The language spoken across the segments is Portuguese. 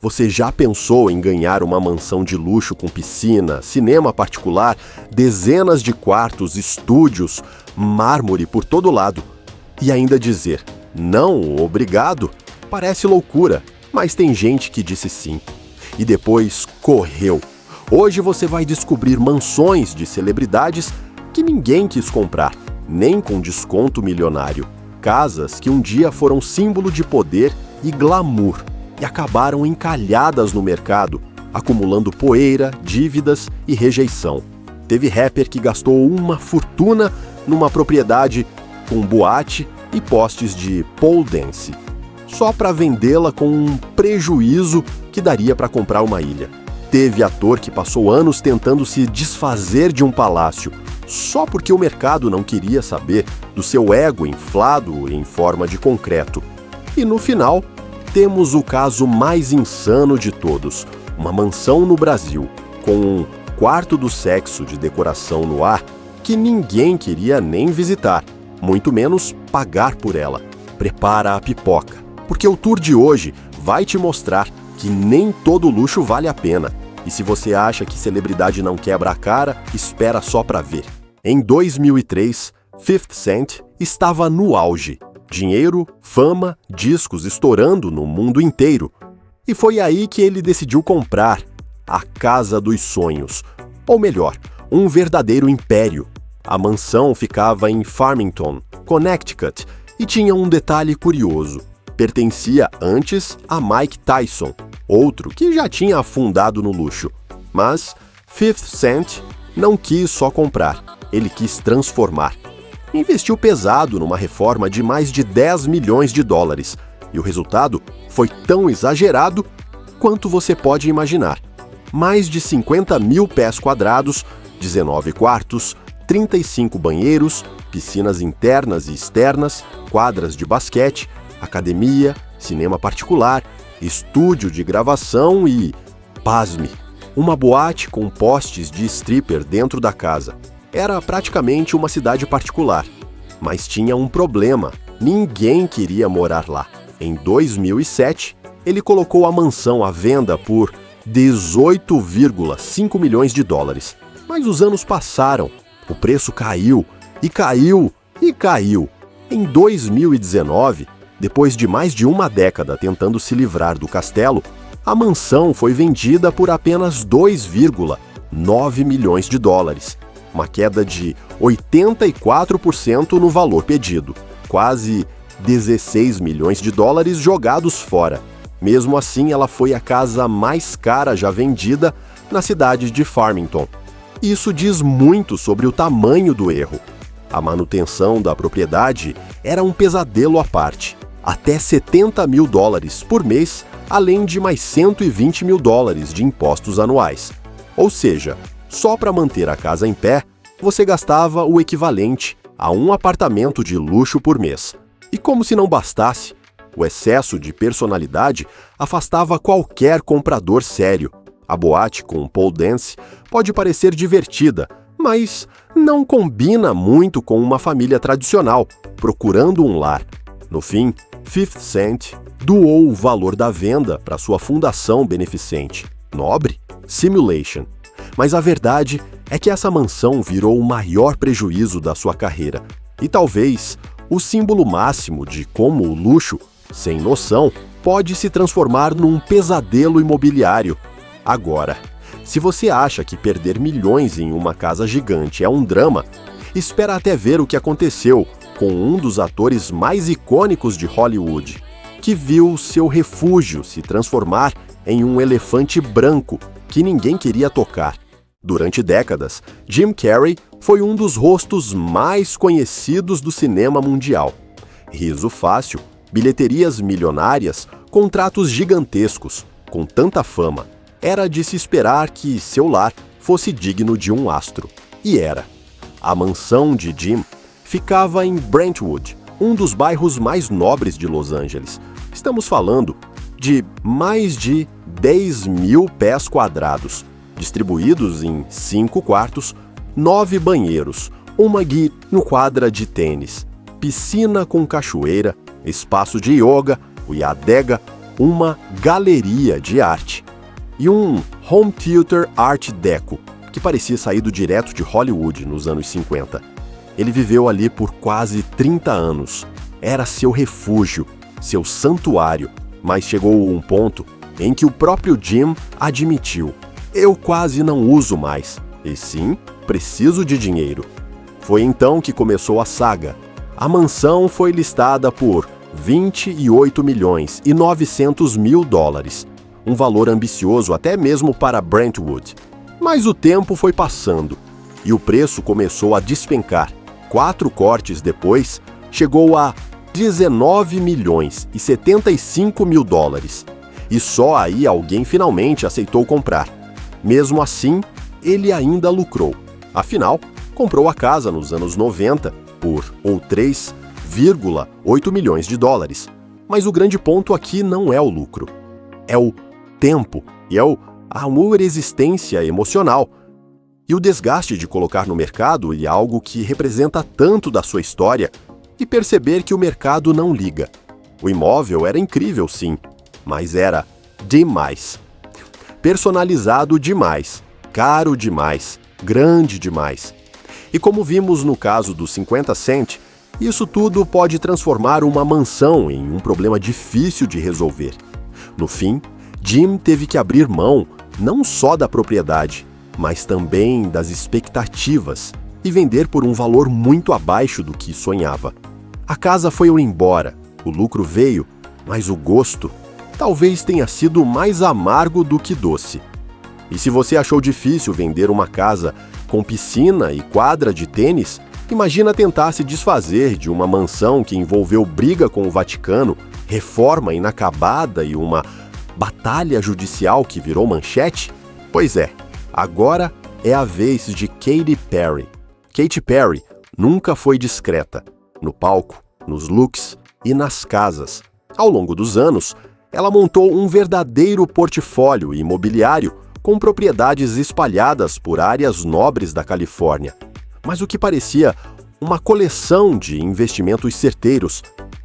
Você já pensou em ganhar uma mansão de luxo com piscina, cinema particular, dezenas de quartos, estúdios, mármore por todo lado e ainda dizer não, obrigado? Parece loucura, mas tem gente que disse sim. E depois correu. Hoje você vai descobrir mansões de celebridades que ninguém quis comprar, nem com desconto milionário. Casas que um dia foram símbolo de poder e glamour e acabaram encalhadas no mercado, acumulando poeira, dívidas e rejeição. Teve rapper que gastou uma fortuna numa propriedade com boate e postes de pole dance, só para vendê-la com um prejuízo que daria para comprar uma ilha. Teve ator que passou anos tentando se desfazer de um palácio, só porque o mercado não queria saber do seu ego inflado em forma de concreto. E no final, temos o caso mais insano de todos, uma mansão no Brasil, com um quarto do sexo de decoração no ar que ninguém queria nem visitar, muito menos pagar por ela. Prepara a pipoca, porque o tour de hoje vai te mostrar que nem todo luxo vale a pena. E se você acha que celebridade não quebra a cara, espera só pra ver. Em 2003, 50 Cent estava no auge. Dinheiro, fama, discos estourando no mundo inteiro. E foi aí que ele decidiu comprar a Casa dos Sonhos. Ou melhor, um verdadeiro império. A mansão ficava em Farmington, Connecticut, e tinha um detalhe curioso. Pertencia antes a Mike Tyson, outro que já tinha afundado no luxo. Mas 50 Cent não quis só comprar, ele quis transformar. Investiu pesado numa reforma de mais de 10 milhões de dólares, e o resultado foi tão exagerado quanto você pode imaginar. Mais de 50 mil pés quadrados, 19 quartos, 35 banheiros, piscinas internas e externas, quadras de basquete, academia, cinema particular, estúdio de gravação e, pasme, uma boate com postes de stripper dentro da casa. Era praticamente uma cidade particular, mas tinha um problema, ninguém queria morar lá. Em 2007, ele colocou a mansão à venda por 18,5 milhões de dólares. Mas os anos passaram, o preço caiu, e caiu, e caiu. Em 2019, depois de mais de uma década tentando se livrar do castelo, a mansão foi vendida por apenas 2,9 milhões de dólares. Uma queda de 84% no valor pedido, quase 16 milhões de dólares jogados fora. Mesmo assim, ela foi a casa mais cara já vendida na cidade de Farmington. Isso diz muito sobre o tamanho do erro. A manutenção da propriedade era um pesadelo à parte. Até 70 mil dólares por mês, além de mais 120 mil dólares de impostos anuais. Ou seja, só para manter a casa em pé, você gastava o equivalente a um apartamento de luxo por mês. E como se não bastasse, o excesso de personalidade afastava qualquer comprador sério. A boate com pole dance pode parecer divertida, mas não combina muito com uma família tradicional, procurando um lar. No fim, 50 Cent doou o valor da venda para sua fundação beneficente. Nobre? Simulation. Mas a verdade é que essa mansão virou o maior prejuízo da sua carreira. E talvez o símbolo máximo de como o luxo, sem noção, pode se transformar num pesadelo imobiliário. Agora, se você acha que perder milhões em uma casa gigante é um drama, espera até ver o que aconteceu com um dos atores mais icônicos de Hollywood, que viu seu refúgio se transformar em um elefante branco que ninguém queria tocar. Durante décadas, Jim Carrey foi um dos rostos mais conhecidos do cinema mundial. Riso fácil, bilheterias milionárias, contratos gigantescos, com tanta fama. Era de se esperar que seu lar fosse digno de um astro. E era. A mansão de Jim ficava em Brentwood, um dos bairros mais nobres de Los Angeles. Estamos falando de mais de 10 mil pés quadrados, distribuídos em 5 quartos, 9 banheiros, uma quadra de tênis, piscina com cachoeira, espaço de yoga, o Yadega, uma galeria de arte e um home theater art deco, que parecia saído direto de Hollywood nos anos 50. Ele viveu ali por quase 30 anos. Era seu refúgio, seu santuário, mas chegou um ponto em que o próprio Jim admitiu: eu quase não uso mais, e sim, preciso de dinheiro. Foi então que começou a saga. A mansão foi listada por 28.900.000 dólares, um valor ambicioso até mesmo para Brentwood. Mas o tempo foi passando e o preço começou a despencar. 4 cortes depois, chegou a 19.075.000 dólares. E só aí alguém finalmente aceitou comprar. Mesmo assim, ele ainda lucrou. Afinal, comprou a casa nos anos 90 por 3,8 milhões de dólares. Mas o grande ponto aqui não é o lucro. É o tempo e é a existência emocional. E o desgaste de colocar no mercado e algo que representa tanto da sua história e perceber que o mercado não liga. O imóvel era incrível, sim, mas era demais. Personalizado demais, caro demais, grande demais. E como vimos no caso do 50 Cent, isso tudo pode transformar uma mansão em um problema difícil de resolver. No fim, Jim teve que abrir mão não só da propriedade, mas também das expectativas e vender por um valor muito abaixo do que sonhava. A casa foi embora, o lucro veio, mas o gosto talvez tenha sido mais amargo do que doce. E se você achou difícil vender uma casa com piscina e quadra de tênis, imagina tentar se desfazer de uma mansão que envolveu briga com o Vaticano, reforma inacabada e uma batalha judicial que virou manchete? Pois é, agora é a vez de Katy Perry. Katy Perry nunca foi discreta, no palco, nos looks e nas casas. Ao longo dos anos, ela montou um verdadeiro portfólio imobiliário com propriedades espalhadas por áreas nobres da Califórnia. Mas o que parecia uma coleção de investimentos certeiros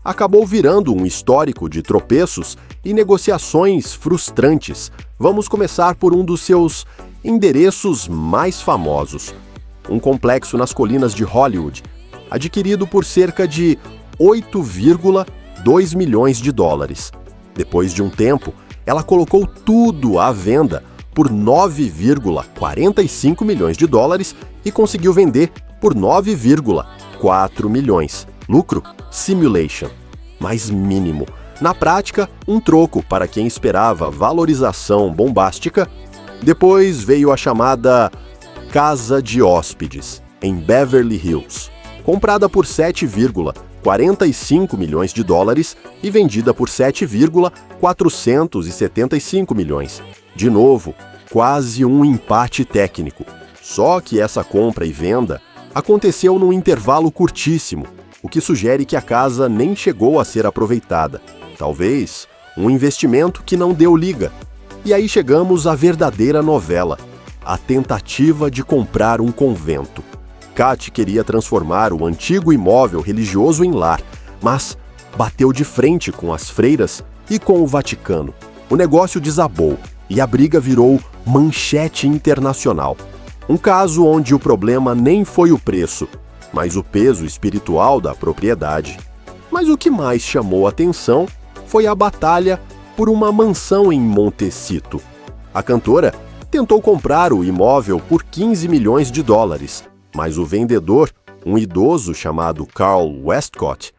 acabou virando um histórico de tropeços e negociações frustrantes. Vamos começar por um dos seus endereços mais famosos, um complexo nas colinas de Hollywood, adquirido por cerca de 8,2 milhões de dólares. Depois de um tempo, ela colocou tudo à venda por 9,45 milhões de dólares e conseguiu vender por 9,4 milhões. Lucro? Simulation. Mas mínimo. Na prática, um troco para quem esperava valorização bombástica. Depois veio a chamada Casa de Hóspedes, em Beverly Hills, comprada por 7,45 milhões de dólares e vendida por 7,475 milhões. De novo, quase um empate técnico. Só que essa compra e venda aconteceu num intervalo curtíssimo, o que sugere que a casa nem chegou a ser aproveitada. Talvez um investimento que não deu liga. E aí chegamos à verdadeira novela, a tentativa de comprar um convento. Katy queria transformar o antigo imóvel religioso em lar, mas bateu de frente com as freiras e com o Vaticano. O negócio desabou e a briga virou manchete internacional. Um caso onde o problema nem foi o preço, mas o peso espiritual da propriedade. Mas o que mais chamou atenção foi a batalha por uma mansão em Montecito. A cantora tentou comprar o imóvel por 15 milhões de dólares, mas o vendedor, um idoso chamado Carl Westcott,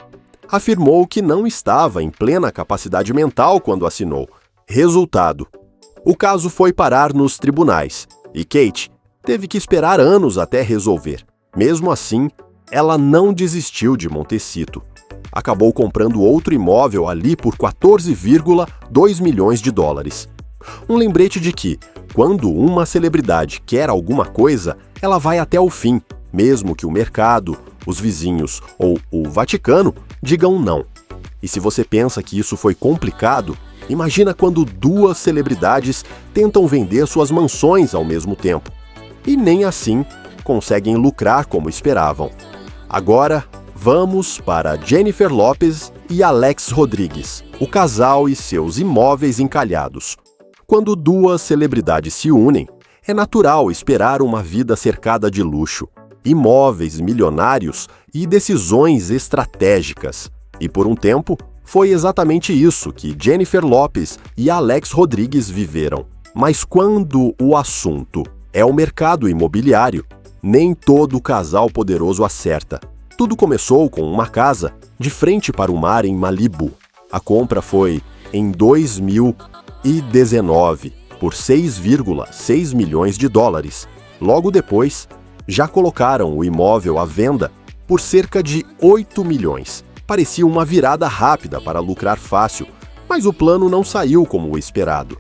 afirmou que não estava em plena capacidade mental quando assinou. Resultado: o caso foi parar nos tribunais e Katy teve que esperar anos até resolver. Mesmo assim, ela não desistiu de Montecito. Acabou comprando outro imóvel ali por 14,2 milhões de dólares. Um lembrete de que, quando uma celebridade quer alguma coisa, ela vai até o fim, mesmo que o mercado, os vizinhos ou o Vaticano digam não. E se você pensa que isso foi complicado, imagina quando duas celebridades tentam vender suas mansões ao mesmo tempo. E nem assim conseguem lucrar como esperavam. Agora, vamos para Jennifer Lopez e Alex Rodrigues, o casal e seus imóveis encalhados. Quando duas celebridades se unem, é natural esperar uma vida cercada de luxo, imóveis milionários e decisões estratégicas. E por um tempo, foi exatamente isso que Jennifer Lopez e Alex Rodrigues viveram. Mas quando o assunto é o mercado imobiliário, nem todo casal poderoso acerta. Tudo começou com uma casa de frente para o mar em Malibu. A compra foi em 2019 por 6,6 milhões de dólares. Logo depois, já colocaram o imóvel à venda por cerca de 8 milhões. Parecia uma virada rápida para lucrar fácil, mas o plano não saiu como o esperado.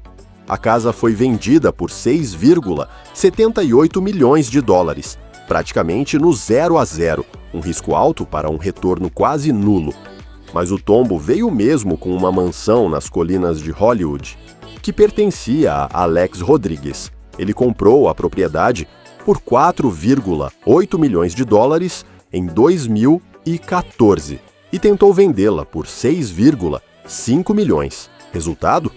A casa foi vendida por 6,78 milhões de dólares, praticamente no 0 a 0, um risco alto para um retorno quase nulo. Mas o tombo veio mesmo com uma mansão nas colinas de Hollywood, que pertencia a Alex Rodrigues. Ele comprou a propriedade por 4,8 milhões de dólares em 2014 e tentou vendê-la por 6,5 milhões. Resultado?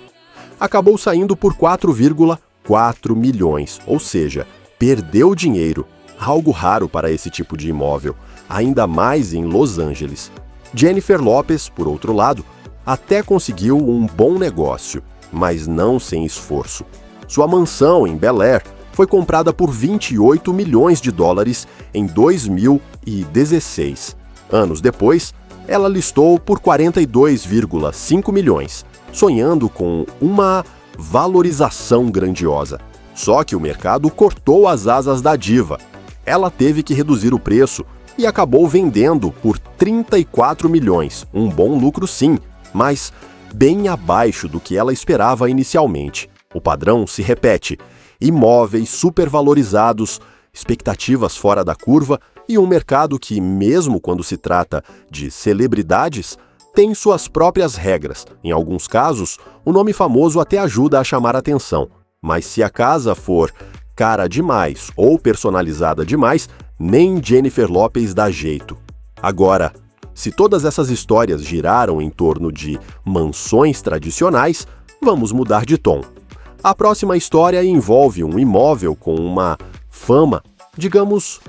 Acabou saindo por 4,4 milhões, ou seja, perdeu dinheiro, algo raro para esse tipo de imóvel, ainda mais em Los Angeles. Jennifer Lopez, por outro lado, até conseguiu um bom negócio, mas não sem esforço. Sua mansão em Bel Air foi comprada por 28 milhões de dólares em 2016. Anos depois, ela listou por 42,5 milhões, sonhando com uma valorização grandiosa. Só que o mercado cortou as asas da diva. Ela teve que reduzir o preço e acabou vendendo por 34 milhões, um bom lucro sim, mas bem abaixo do que ela esperava inicialmente. O padrão se repete: imóveis supervalorizados, expectativas fora da curva e um mercado que, mesmo quando se trata de celebridades, tem suas próprias regras. Em alguns casos, o nome famoso até ajuda a chamar atenção, mas se a casa for cara demais ou personalizada demais, nem Jennifer Lopez dá jeito. Agora, se todas essas histórias giraram em torno de mansões tradicionais, vamos mudar de tom. A próxima história envolve um imóvel com uma fama, digamos,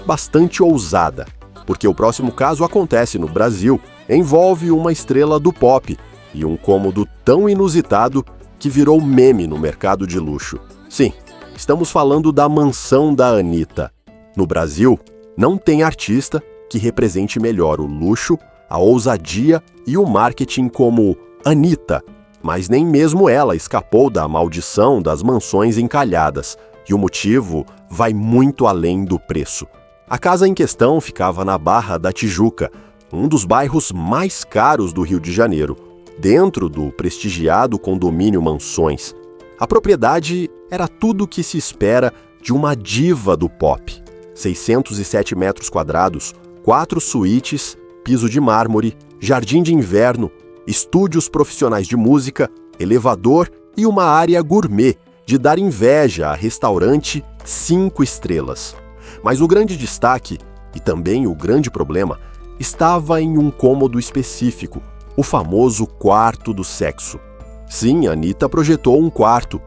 bastante ousada, porque o próximo caso acontece no Brasil, envolve uma estrela do pop e um cômodo tão inusitado que virou meme no mercado de luxo. Sim, estamos falando da mansão da Anitta. No Brasil, não tem artista que represente melhor o luxo, a ousadia e o marketing como Anitta, mas nem mesmo ela escapou da maldição das mansões encalhadas, e o motivo vai muito além do preço. A casa em questão ficava na Barra da Tijuca, um dos bairros mais caros do Rio de Janeiro, dentro do prestigiado condomínio Mansões. A propriedade era tudo o que se espera de uma diva do pop. 607 metros quadrados, 4 suítes, piso de mármore, jardim de inverno, estúdios profissionais de música, elevador e uma área gourmet de dar inveja a restaurante 5 estrelas. Mas o grande destaque, e também o grande problema, estava em um cômodo específico, o famoso quarto do sexo. Sim, Anitta projetou um quarto,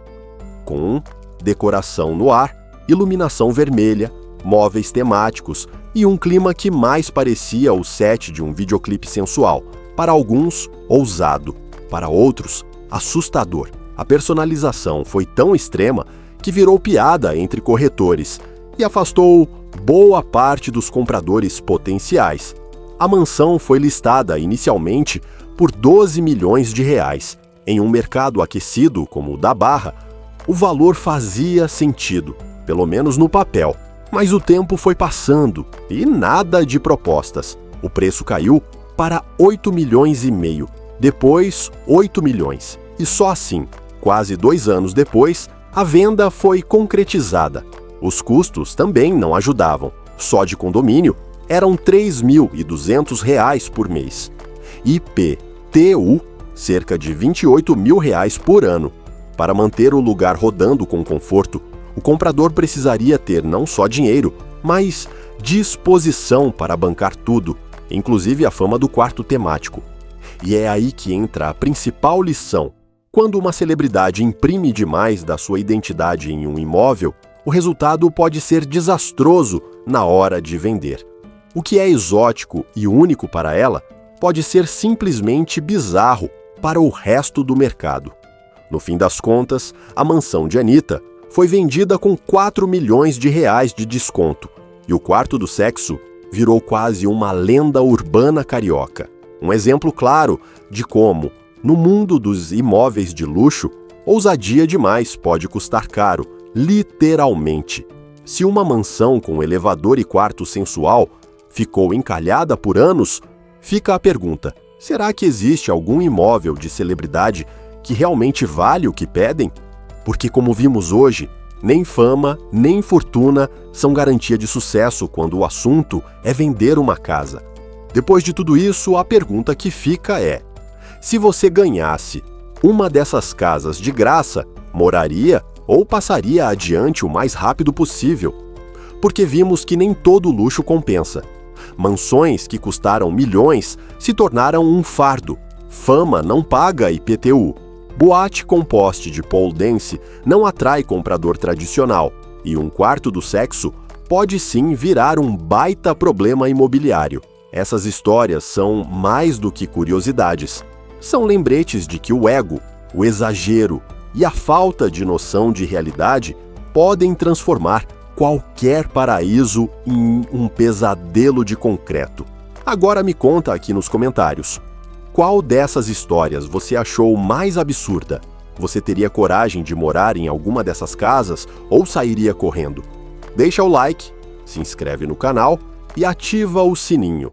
com decoração no ar, iluminação vermelha, móveis temáticos e um clima que mais parecia o set de um videoclipe sensual. Para alguns, ousado, para outros, assustador. A personalização foi tão extrema que virou piada entre corretores e afastou boa parte dos compradores potenciais. A mansão foi listada inicialmente por 12 milhões de reais. Em um mercado aquecido como o da Barra, o valor fazia sentido, pelo menos no papel. Mas o tempo foi passando e nada de propostas. O preço caiu para 8 milhões e meio, depois 8 milhões. E só assim, quase 2 anos depois, a venda foi concretizada. Os custos também não ajudavam. Só de condomínio eram R$ 3.200 por mês. IPTU, cerca de R$ 28 mil por ano. Para manter o lugar rodando com conforto, o comprador precisaria ter não só dinheiro, mas disposição para bancar tudo, inclusive a fama do quarto temático. E é aí que entra a principal lição. Quando uma celebridade imprime demais da sua identidade em um imóvel, o resultado pode ser desastroso na hora de vender. O que é exótico e único para ela pode ser simplesmente bizarro para o resto do mercado. No fim das contas, a mansão de Anitta foi vendida com 4 milhões de reais de desconto e o quarto do sexo virou quase uma lenda urbana carioca. Um exemplo claro de como, no mundo dos imóveis de luxo, ousadia demais pode custar caro, literalmente. Se uma mansão com elevador e quarto sensual ficou encalhada por anos, fica a pergunta: será que existe algum imóvel de celebridade que realmente vale o que pedem? Porque, como vimos hoje, nem fama, nem fortuna são garantia de sucesso quando o assunto é vender uma casa. Depois de tudo isso, a pergunta que fica é: se você ganhasse uma dessas casas de graça, moraria ou passaria adiante o mais rápido possível? Porque vimos que nem todo luxo compensa. Mansões que custaram milhões se tornaram um fardo. Fama não paga IPTU. Boate com poste de pole dance não atrai comprador tradicional. E um quarto do sexo pode sim virar um baita problema imobiliário. Essas histórias são mais do que curiosidades. São lembretes de que o ego, o exagero e a falta de noção de realidade podem transformar qualquer paraíso em um pesadelo de concreto. Agora me conta aqui nos comentários. Qual dessas histórias você achou mais absurda? Você teria coragem de morar em alguma dessas casas ou sairia correndo? Deixa o like, se inscreve no canal e ativa o sininho.